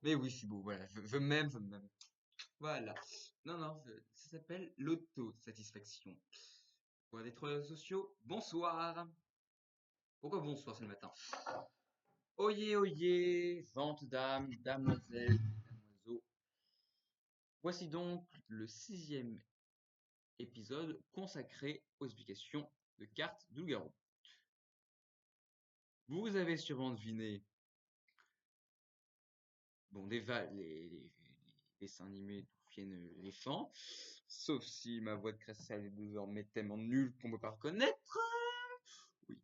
Mais oui, je suis beau, voilà, je m'aime, je m'aime. Voilà. Non, non, ça s'appelle l'autosatisfaction. Pour des réseaux sociaux, bonsoir. Pourquoi bonsoir, c'est le matin? Oyez, oyez, vente d'âme, damoiselle, damoiseau. Voici donc le 6e épisode consacré aux explications de cartes de loup-garou. Vous avez sûrement deviné, bon, les dessins animés d'où viennent les chants, sauf si ma voix de Cressal est désormais tellement nulle qu'on ne peut pas reconnaître. Oui.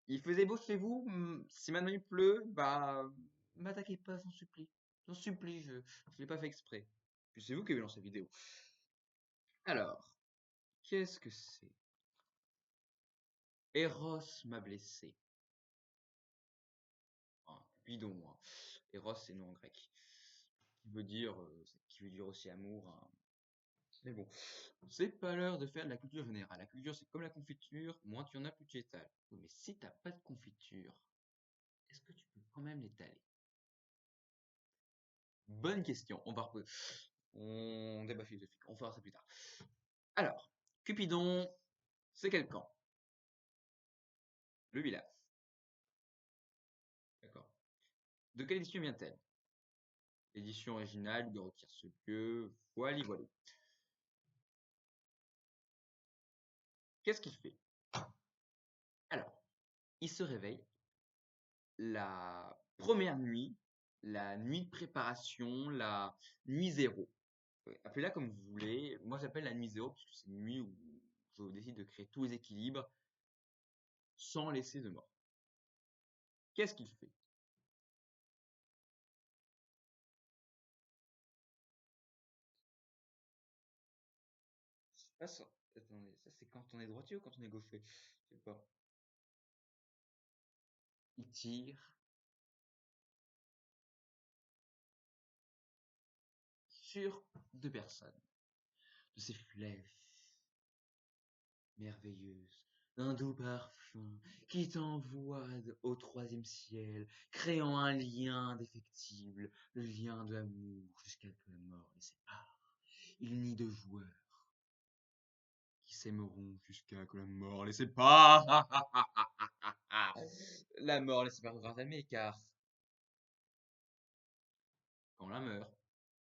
Il faisait beau chez vous, si maintenant il pleut, bah, m'attaquez pas, j'en supplie. J'en supplie, je l'ai pas fait exprès. Puis c'est vous qui avez lancé la vidéo. Alors, qu'est-ce que c'est? Eros m'a blessé. Cupidon, hein. Eros, c'est nom en grec. Qui veut dire aussi amour, hein. Mais bon, c'est pas l'heure de faire de la culture générale. La culture, c'est comme la confiture, moins tu en as, plus tu étales. Oui, mais si t'as pas de confiture, est-ce que tu peux quand même l'étaler? Bonne question. On débat philosophique. On fera ça plus tard. Alors, Cupidon, c'est quel camp? Le village. D'accord. De quelle édition vient-elle? Édition originale, de retire ce lieu, voilà, voilà. Qu'est-ce qu'il fait? Alors, il se réveille la première nuit, la nuit de préparation, la nuit zéro. Appelez-la comme vous voulez. Moi, j'appelle la nuit zéro parce que c'est une nuit où je décide de créer tous les équilibres sans laisser de mort. Qu'est-ce qu'il fait? Ah, ça, attendez, ça c'est quand on est droitier ou quand on est gaucher? Je sais pas. Il tire sur 2 personnes de ses flèches merveilleuses, d'un doux parfum qui t'envoie au 3e ciel, créant un lien indéfectible, le lien de l'amour jusqu'à que la mort les sépare. Il nie de joueurs qui s'aimeront jusqu'à que la mort les sépare. La mort les séparera jamais car quand l'un meurt,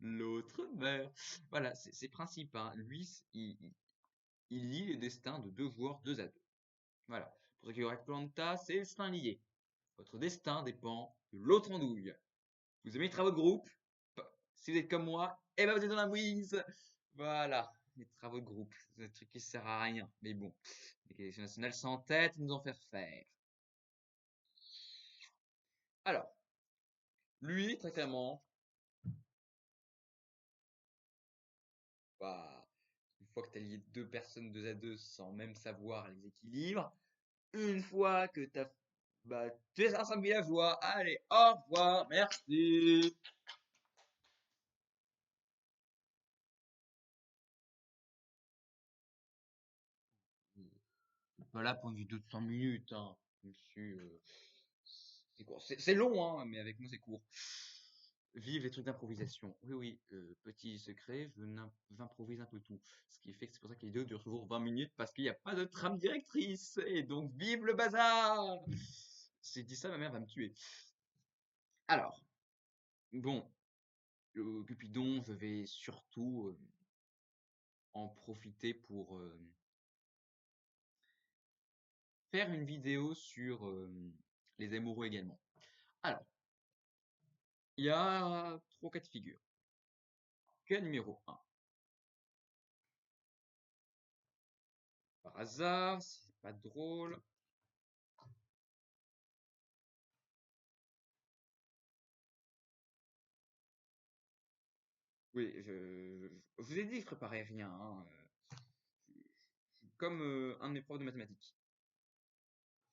l'autre meurt. Voilà, c'est principe, hein. Lui, il lie les destins de 2 joueurs 2 à 2. Voilà. Pour ceux qui auraient Planta, c'est le destin lié. Votre destin dépend de l'autre andouille. Vous aimez les travaux de groupe? Si vous êtes comme moi, eh ben vous êtes dans la mouise. Voilà, les travaux de groupe, c'est un truc qui sert à rien. Mais bon, l'éducation nationale sans tête, ils nous en faire faire. Alors, lui, très clairement, bah, une fois que tu as lié 2 personnes 2 à 2 sans même savoir les équilibres, une fois que tu es un villageois, allez, au revoir, merci. Pas là pour une vidéo de 100 minutes, hein, monsieur. C'est court. C'est long, hein, mais avec moi c'est court. Vive les trucs d'improvisation. Oui, oui, petit secret, j'improvise un peu tout. Ce qui fait que c'est pour ça que les vidéos durent toujours 20 minutes parce qu'il n'y a pas de trame directrice. Et donc, vive le bazar! Si je dis ça, ma mère va me tuer. Alors, bon, le Cupidon, je vais surtout en profiter pour faire une vidéo sur les amoureux également. Alors, il y a 3 cas de figure. Cas numéro 1. Par hasard, c'est pas drôle. Oui, je vous ai dit, je préparais rien, hein. Je suis comme un de mes profs de mathématiques.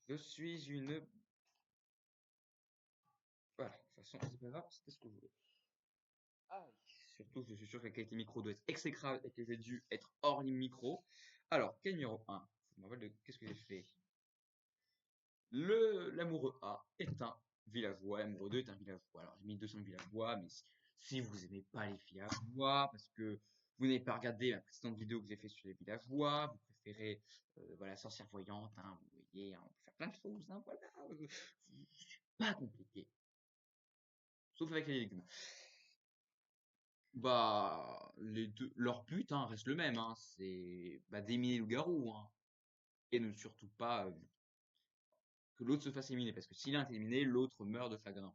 Je suis une... Voilà, de toute façon, c'est pas grave, c'était ce que je voulais. Ah oui. Surtout, je suis sûr que la qualité micro doit être exécrable et que j'ai dû être hors ligne micro. Alors, cas numéro 1. Je me rappelle de qu'est-ce que j'ai fait. L'amoureux A est un villageois, l'amoureux 2 est un villageois. Alors, j'ai mis 200 villageois, mais Si vous aimez pas les villageois, parce que vous n'avez pas regardé la précédente vidéo que j'ai fait sur les villageois, vous préférez voilà, sorcière voyante, hein, vous voyez, hein, on peut faire plein de choses, hein, voilà. C'est pas compliqué. Sauf avec les légumes. Bah, les deux, leur but hein, reste le même, hein, c'est bah, d'éliminer le loup-garou, hein, et ne surtout pas que l'autre se fasse éliminer, parce que s'il est éliminé, l'autre meurt de chagrin.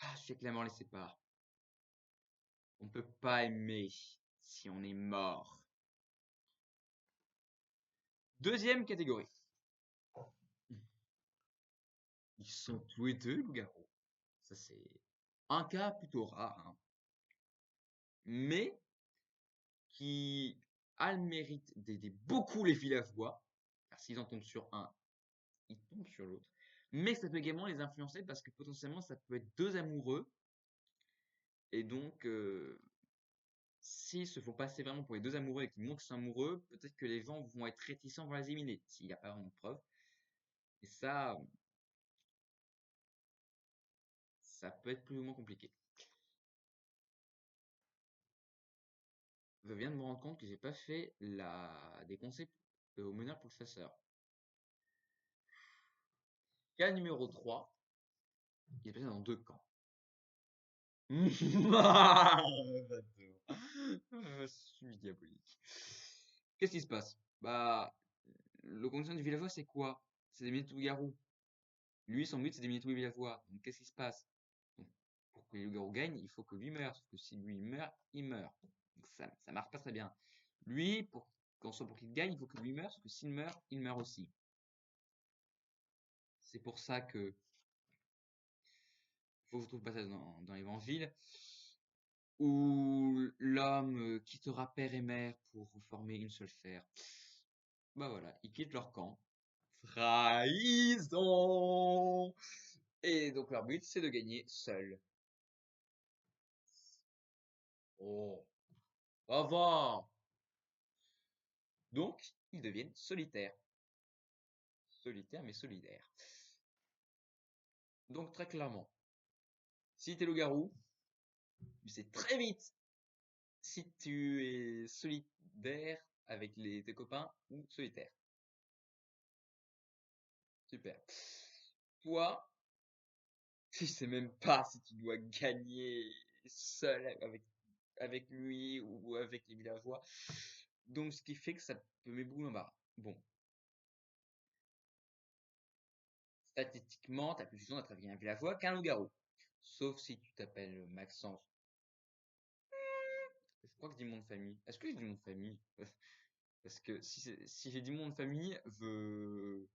Ah, je sais clairement les sépare. On peut pas aimer si on est mort. Deuxième catégorie. Ils sont tous les deux loups-garous. Ça, c'est un cas plutôt rare, hein, mais qui a le mérite d'aider beaucoup les villageois, car s'ils en tombent sur un, ils tombent sur l'autre. Mais ça peut également les influencer parce que potentiellement ça peut être deux amoureux, et donc s'ils se font passer vraiment pour les deux amoureux et qu'ils montrent qu'ils sont amoureux, peut-être que les gens vont être réticents, vont les éliminer, s'il n'y a pas vraiment de preuve. Et ça peut être plus ou moins compliqué. Je viens de me rendre compte que j'ai pas fait des conseils au meneur pour le chasseur. Cas numéro 3, il est passé dans deux camps. Ah, je suis diabolique. Qu'est-ce qui se passe? Bah, le condition du villageois, c'est quoi? C'est d'éliminer tous les garous. Lui, son but, c'est d'éliminer tous les villageois. Donc, qu'est-ce qui se passe? Donc, pour que le garou gagne, il faut que lui meure. Sauf que si lui meurt, il meurt. Donc, ça marche pas très bien. Lui, pour qu'il gagne, il faut que lui meure. Sauf que s'il meurt, il meurt aussi. C'est pour ça que faut que je trouve le passage dans l'évangile où l'homme quittera père et mère pour former une seule chair. Bah voilà, ils quittent leur camp. Trahison! Et donc leur but, c'est de gagner seul. Oh, ça va! Donc, ils deviennent solitaires. Solitaires mais solidaires. Donc très clairement, si t'es loup-garou, tu sais très vite si tu es solidaire avec tes copains ou solitaire. Super. Toi, tu sais même pas si tu dois gagner seul avec lui ou avec les villageois. Donc, ce qui fait que ça peut m'ébrouiller en barre. Bon, statistiquement, t'as plus de chances d'être un villageois qu'un loup-garou. Sauf si tu t'appelles Maxence. Je crois que je dis mon nom de famille. Est-ce que j'ai dit mon nom de famille? Parce que si j'ai dit mon nom de famille, je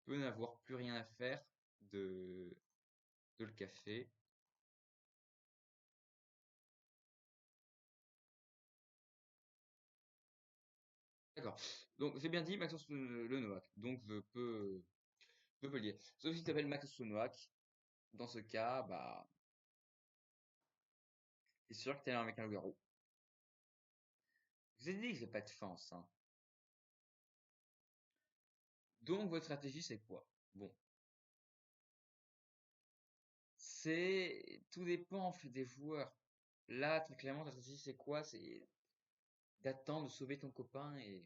peux n'avoir plus rien à faire de, de le café. D'accord. Donc, j'ai bien dit Maxence le Noack. Donc, je peux le dire. Sauf si tu t'appelles Maxence le Noack. Dans ce cas, bah, c'est sûr que t'es avec un loup-garou. Je vous ai dit que j'ai pas de chance, hein. Donc, votre stratégie, c'est quoi? Bon, tout dépend en fait des joueurs. Là, très clairement, ta stratégie, c'est quoi? C'est d'attendre de sauver ton copain et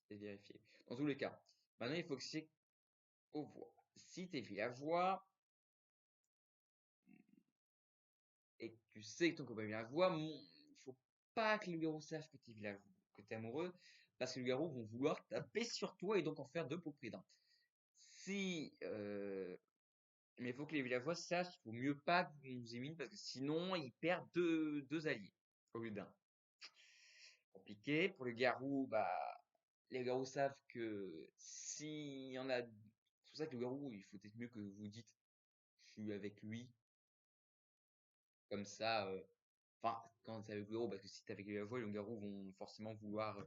vérifier. Dans tous les cas, maintenant, il faut que c'est aux voix. Si t'es villageois et que tu sais que ton copain est villageois, il faut pas que les loups-garous sachent que t'es villageois, que t'es amoureux, parce que les loups-garous vont vouloir taper sur toi et donc en faire deux pour prudent. Si, mais il faut que les villageois sachent qu'il vaut mieux pas que vous nous éliminent parce que sinon ils perdent deux alliés au lieu d'un. Compliqué. Pour les garous, bah, les garous savent que s'il y en a, c'est pour ça que le garou, il faut peut-être mieux que vous dites, je suis avec lui, comme ça, enfin, quand c'est avec le garou, parce que si t'es avec les villageois, les garous vont forcément vouloir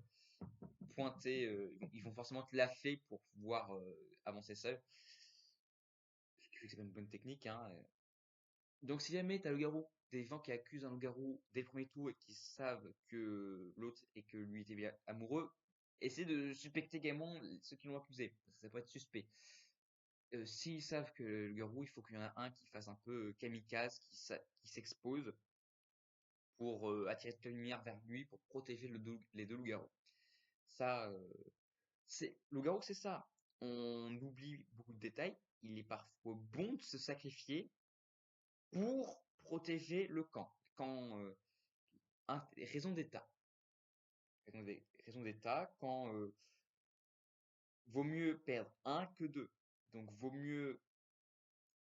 pointer, ils vont forcément te laffer pour pouvoir avancer seul. Ce qui fait que c'est pas une bonne technique, hein. Donc si jamais t'as le garou, des gens qui accusent un loup-garou dès le premier tour et qui savent que l'autre et que lui était bien amoureux, essaie de suspecter également ceux qui l'ont accusé. Ça pourrait être suspect. S'ils savent que le garou, il faut qu'il y en a un qui fasse un peu kamikaze, qui s'expose pour attirer toute la lumière vers lui, pour protéger les deux loups-garous. Ça, c'est loup-garou, c'est ça. On oublie beaucoup de détails. Il est parfois bon de se sacrifier pour protéger le camp. Quand raison d'état, raison d'état, quand vaut mieux perdre un que deux. Donc vaut mieux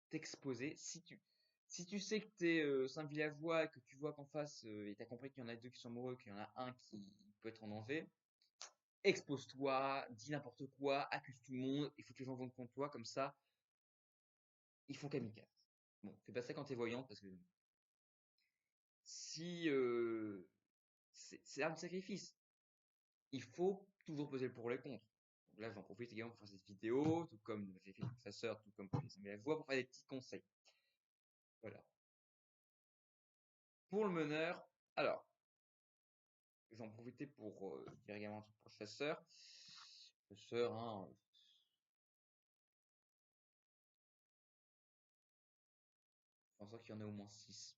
t'exposer. Si tu sais que t'es c'est un villageois et que tu vois qu'en face, et t'as compris qu'il y en a deux qui sont amoureux, qu'il y en a un qui peut être en danger, expose-toi, dis n'importe quoi, accuse tout le monde, il faut que les gens vont contre toi, comme ça, ils font kamikaze. Bon, fais pas ça quand t'es voyante, parce que si c'est un sacrifice, il faut toujours peser le pour et le contre. Donc là, j'en profite également pour faire cette vidéo, tout comme j'ai fait avec sa sœur, tout comme pour les amis à la voix, pour faire des petits conseils. Voilà. Pour le meneur, alors, j'en profitais pour dire également un truc pour le chasseur. Le chasseur, hein, je pense qu'il y en ait au moins 6.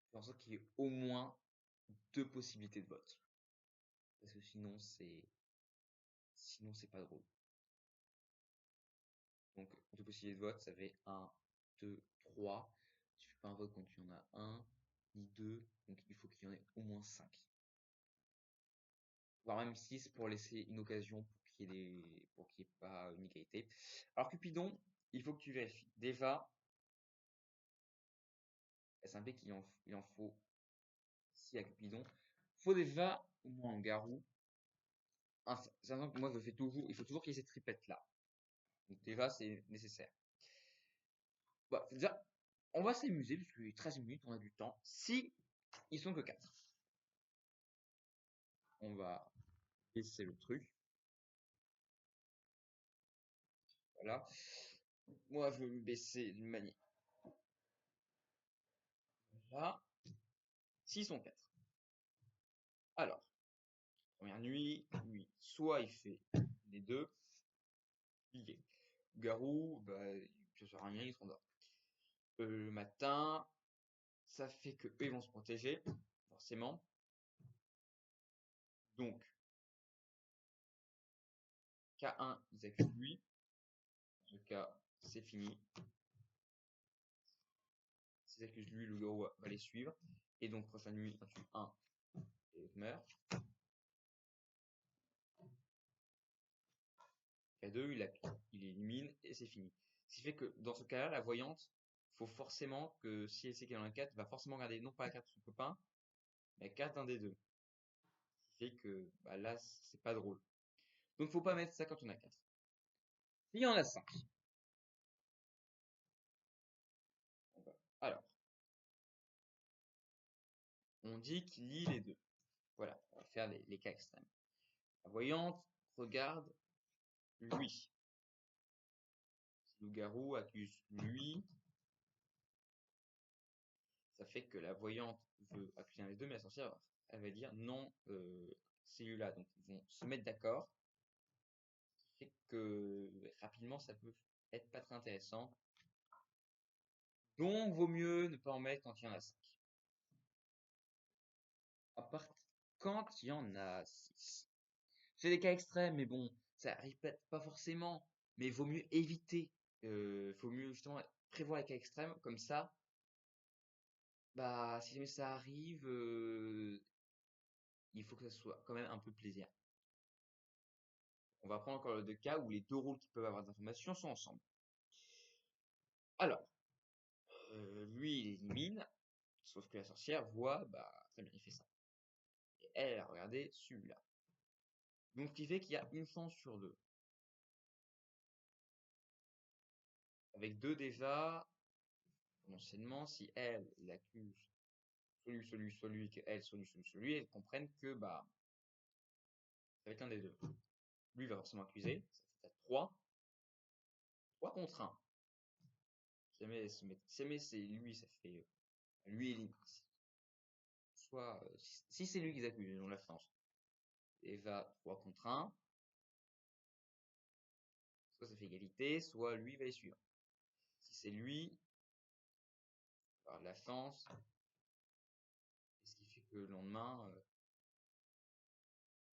Je pense qu'il y ait au moins 2 possibilités de vote. Parce que sinon c'est pas drôle. Donc, 2 possibilités de vote, ça fait 1, 2, 3. Tu fais pas un vote quand il y en a un, ni deux, donc il faut qu'il y en ait au moins 5. Voire même 6 pour laisser une occasion pour qu'il n'y ait pas une égalité. Alors Cupidon, il faut que tu vérifies. Déjà, c'est un qu'il en faut 6 à Cupidon. Faut déjà au moins un garou. Sachant que moi je fais toujours, il faut toujours qu'il y ait cette tripette là. Donc déjà c'est nécessaire. Bah, déjà, on va s'amuser parce que 13 minutes, on a du temps. Si ils sont que 4, on va baisser le truc. Voilà. Moi, je vais me baisser d'une manière. Là. S'ils sont 4. Alors, première nuit, lui, soit il fait les deux, liés. Garou, bah, ça sert à rien, il s'endort. Le matin, ça fait que eux, ils vont se protéger, forcément. Donc, K1, ils accusent lui. Dans ce cas, c'est fini. S'ils accusent lui, le garou va les suivre. Et donc, prochaine nuit, on tue 1 et meurt. K2, il élimine et c'est fini. Ce qui fait que dans ce cas-là, la voyante, faut forcément que si elle sait qu'elle en a 4, va forcément garder non pas la carte de son copain, mais la carte d'un des deux. Ce qui fait que bah, là, c'est pas drôle. Donc faut pas mettre ça quand on a 4. Il y en a 5. Alors, on dit qu'il lit les deux. Voilà, on va faire les cas extrêmes. La voyante regarde lui. Si le garou accuse lui, ça fait que la voyante veut accuser un des deux, mais la sorcière, elle va dire non, c'est lui-là. Donc ils vont se mettre d'accord. Ce qui fait que rapidement, ça peut être pas très intéressant. Donc vaut mieux ne pas en mettre quand il y en a 5. À part quand il y en a 6. C'est des cas extrêmes, mais bon, ça arrive pas forcément. Mais il vaut mieux éviter. Faut mieux justement prévoir les cas extrêmes, comme ça, bah si jamais ça arrive, il faut que ça soit quand même un peu plaisir. On va prendre encore deux cas où les deux rôles qui peuvent avoir des informations sont ensemble. Alors, lui il élimine, sauf que la sorcière voit, bah très bien, il fait ça. Et elle a regardé celui-là. Donc ce qui fait qu'il y a une chance sur deux. Avec deux déjà, potentiellement, si elle l'accuse celui, qu'elle, celui, elles comprennent que bah ça va être un des deux. Lui va forcément accuser, ça fait 3. 3 contre 1. Si jamais c'est lui, ça fait lui et soit si c'est lui qui accuse, ils ont la chance. Et va 3 contre 1. soit ça fait égalité, soit lui va les suivre. Si c'est lui, par de la chance, ce qui fait que le lendemain,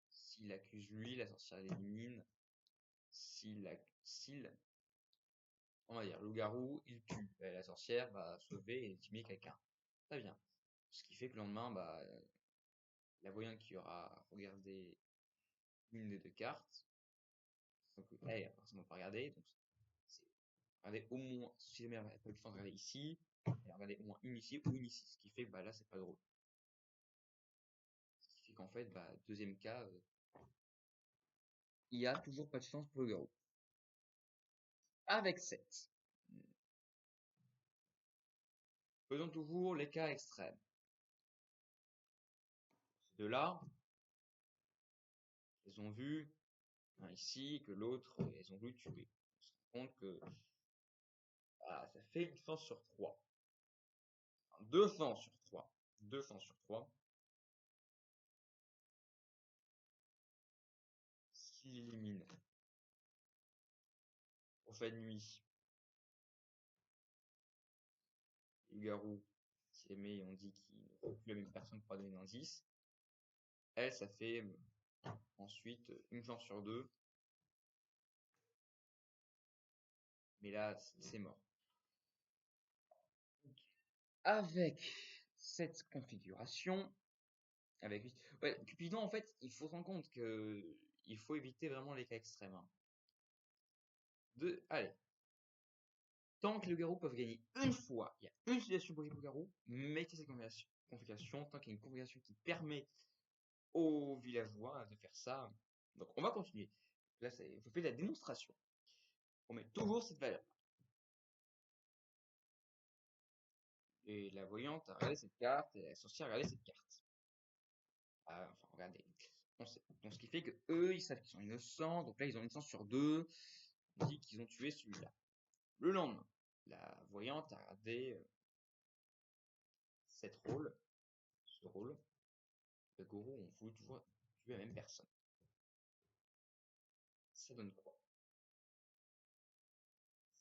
s'il accuse lui, la sorcière l'élimine. S'il, on va dire, le loup-garou, il tue. La sorcière va sauver et intimider quelqu'un. Très bien. Ce qui fait que le lendemain, la voyante qui aura regardé une des deux cartes, donc elle, personne n'a pas regardé, donc c'est regarder au moins, si jamais elle n'a pas eu le temps de regarder ici, elle a regardé au moins une ici ou une ici, ce qui fait que là c'est pas drôle. Ce qui fait qu'en fait, deuxième cas, il y a toujours pas de chance pour le garou. Avec 7. Faisons toujours les cas extrêmes. Ces deux-là, ils ont vu un ici, que l'autre, ils ont voulu tuer. On se rend compte que ça fait une chance sur 3. Enfin, 2 chances sur 3. 2 chances sur 3. S'il élimine au fait de nuit, le garou, si aimé, on dit qu'il ne trouve plus la même personne pour donner un indice. Elle, ça fait ensuite une chance sur 2. Mais là, c'est mort. Avec cette configuration, avec Cupidon, en fait, il faut se rendre compte que il faut éviter vraiment les cas extrêmes. Allez, tant que le garou peut gagner une fois, il y a une situation pour le garou, mettez cette configuration, tant qu'il y a une configuration qui permet aux villageois de faire ça. Donc on va continuer. Là, vous faites la démonstration. On met toujours cette valeur. Et la voyante a regardé cette carte, et la sorcière a regardé cette carte. Enfin, regardez. Donc ce qui fait que eux, ils savent qu'ils sont innocents, donc là ils ont une chance sur 2. On dit qu'ils ont tué celui-là. Le lendemain, la voyante a regardé ce rôle. Le gourou ont voulu toujours tuer la même personne. Ça donne quoi?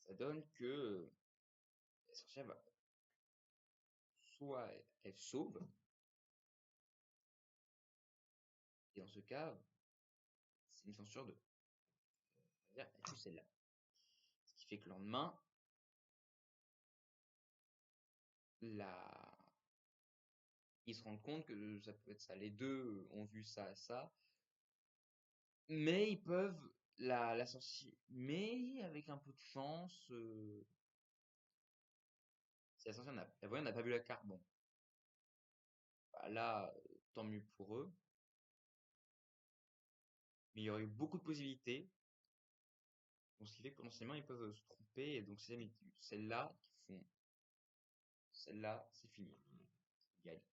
Ça donne que la sorcière va soit elle sauve, et dans ce cas, c'est une chance sur 2. C'est-à-dire elle tue celle-là. Ce qui fait que le lendemain, ils se rendent compte que ça peut être ça. Les deux ont vu ça, ça. Mais ils peuvent, la sorcière, mais avec un peu de chance, si la sorcière la voyante n'a pas vu la carte, bon. Là, tant mieux pour eux. Mais il y aurait eu beaucoup de possibilités. Donc, ce qui fait que potentiellement, ils peuvent se tromper. Et donc, c'est celle-là qui font. Celle-là, c'est fini. Ils gagnent.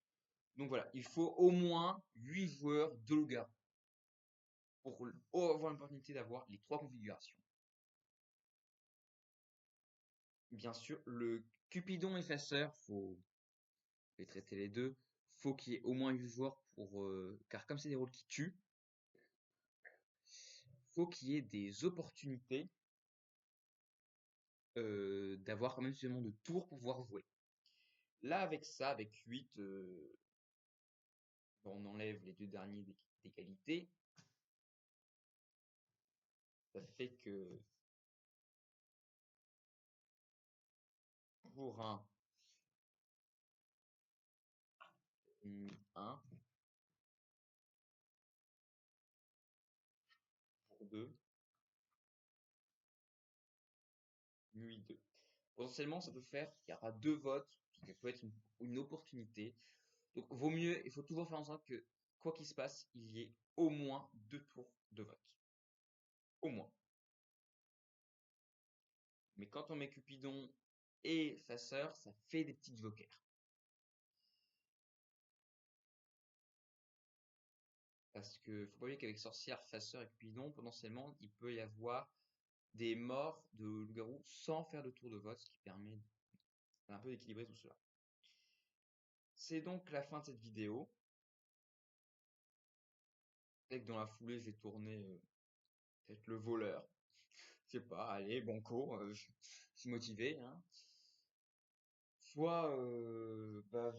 Donc voilà, il faut au moins 8 joueurs de loup-garou pour avoir l'opportunité d'avoir les 3 configurations. Bien sûr, le Cupidon effaceur, faut les traiter les deux. Faut qu'il y ait au moins 8 joueurs pour, car comme c'est des rôles qui tuent, faut qu'il y ait des opportunités d'avoir quand même suffisamment de tours pour pouvoir jouer. Là, avec ça, avec 8, on enlève les 2 derniers d'égalité. Ça fait que pour un 1, pour 2, nuit 2. Potentiellement, ça peut faire qu'il y aura 2 votes, ce qui peut être une opportunité. Donc, vaut mieux, il faut toujours faire en sorte que, quoi qu'il se passe, il y ait au moins 2 tours de vote. Au moins. Mais quand on met Cupidon et Faceur, ça fait des petites jokers. Parce que faut pas oublier qu'avec Sorcière, Faceur et Cupidon, potentiellement, il peut y avoir des morts de loup-garou sans faire de tour de vote, ce qui permet un peu d'équilibrer tout cela. C'est donc la fin de cette vidéo. Peut-être que dans la foulée, je vais tourner peut-être le voleur. Je sais pas, allez, banco, je suis motivé, hein. Soit, bah,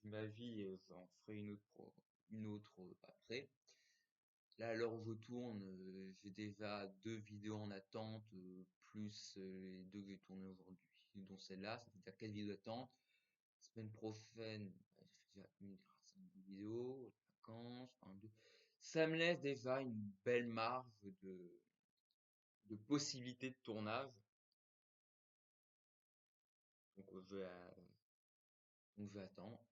ma vie, j'en ferai une autre, une autre après. Là, à l'heure où je tourne, j'ai déjà 2 vidéos en attente, plus les deux que j'ai tournées aujourd'hui, dont celle-là, ça fait déjà 4 vidéos d'attente. Semaine prochaine, bah, j'ai déjà une 5 vidéos, vacances, un, deux. Ça me laisse déjà une belle marge de possibilités de tournage. Donc, je vais attendre.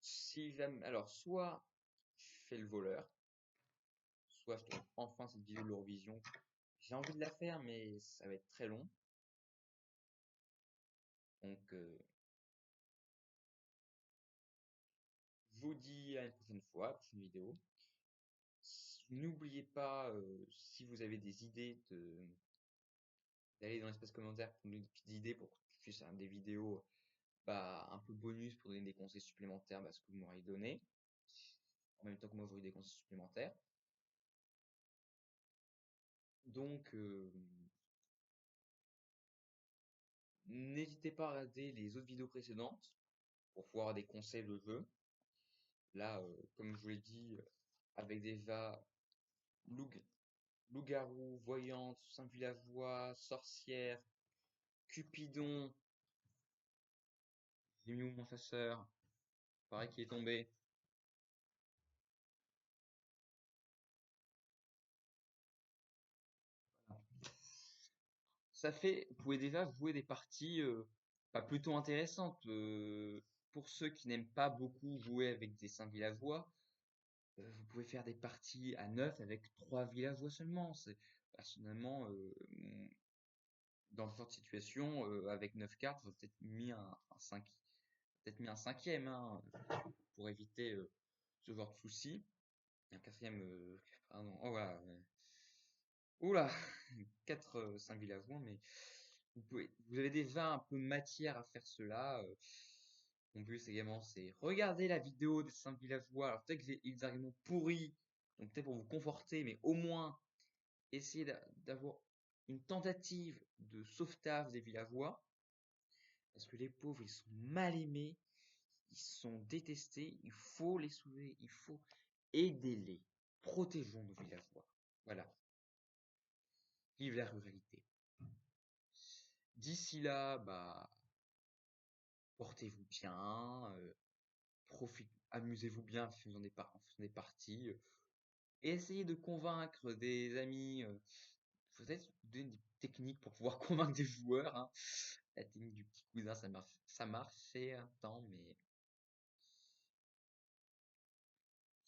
Si jamais, alors, soit je fais le voleur, soit je tourne enfin cette vidéo de l'Eurovision. J'ai envie de la faire, mais ça va être très long. Donc, je vous dis à une prochaine fois, prochaine vidéo. N'oubliez pas, si vous avez des idées, d'aller dans l'espace commentaire pour nous donner des petites idées pour que je puisse faire des vidéos bah, un peu bonus pour donner des conseils supplémentaires, bah, ce que vous m'aurez donné. En même temps que moi, j'aurai des conseils supplémentaires. Donc, n'hésitez pas à regarder les autres vidéos précédentes pour pouvoir avoir des conseils de jeu. Là, comme je vous l'ai dit, avec déjà loup, loup-garou, voyante, Saint-Villageois, sorcière, Cupidon, j'ai mis où mon chasseur, pareil qu'il est tombé. Ça fait, vous pouvez déjà jouer des parties bah, plutôt intéressantes. Pour ceux qui n'aiment pas beaucoup jouer avec des 5 villageois, vous pouvez faire des parties à 9 avec 3 villageois seulement. Personnellement, dans ce genre de situation, avec 9 cartes, j'aurais peut-être mis un 5, peut-être mis un cinquième, hein, pour éviter ce genre de soucis. Un quatrième, pardon, oh voilà. Oula, 4, 5 villageoins, mais vous avez déjà un peu matière à faire cela. Mon but également, c'est regarder la vidéo des 5 villageois. Alors peut-être que les arguments pourris, donc peut-être pour vous conforter, mais au moins essayer d'avoir une tentative de sauvetage des villageois. Parce que les pauvres, ils sont mal aimés, ils sont détestés, il faut les sauver, il faut aider-les. Protégeons nos villageois. Voilà. Vive la ruralité. D'ici là, bah, portez-vous bien, amusez-vous bien en faisant des parties, et essayez de convaincre des amis, peut-être donner des techniques pour pouvoir convaincre des joueurs, hein. La technique du petit cousin, ça marchait un temps, mais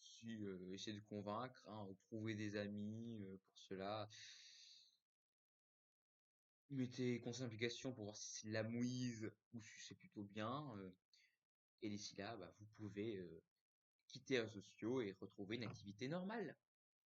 si, essayez de convaincre, hein, trouver des amis, pour cela. Mettez conseil d'application pour voir si c'est de la mouise ou si c'est plutôt bien, et d'ici là, bah, vous pouvez quitter les réseaux sociaux et retrouver une activité normale.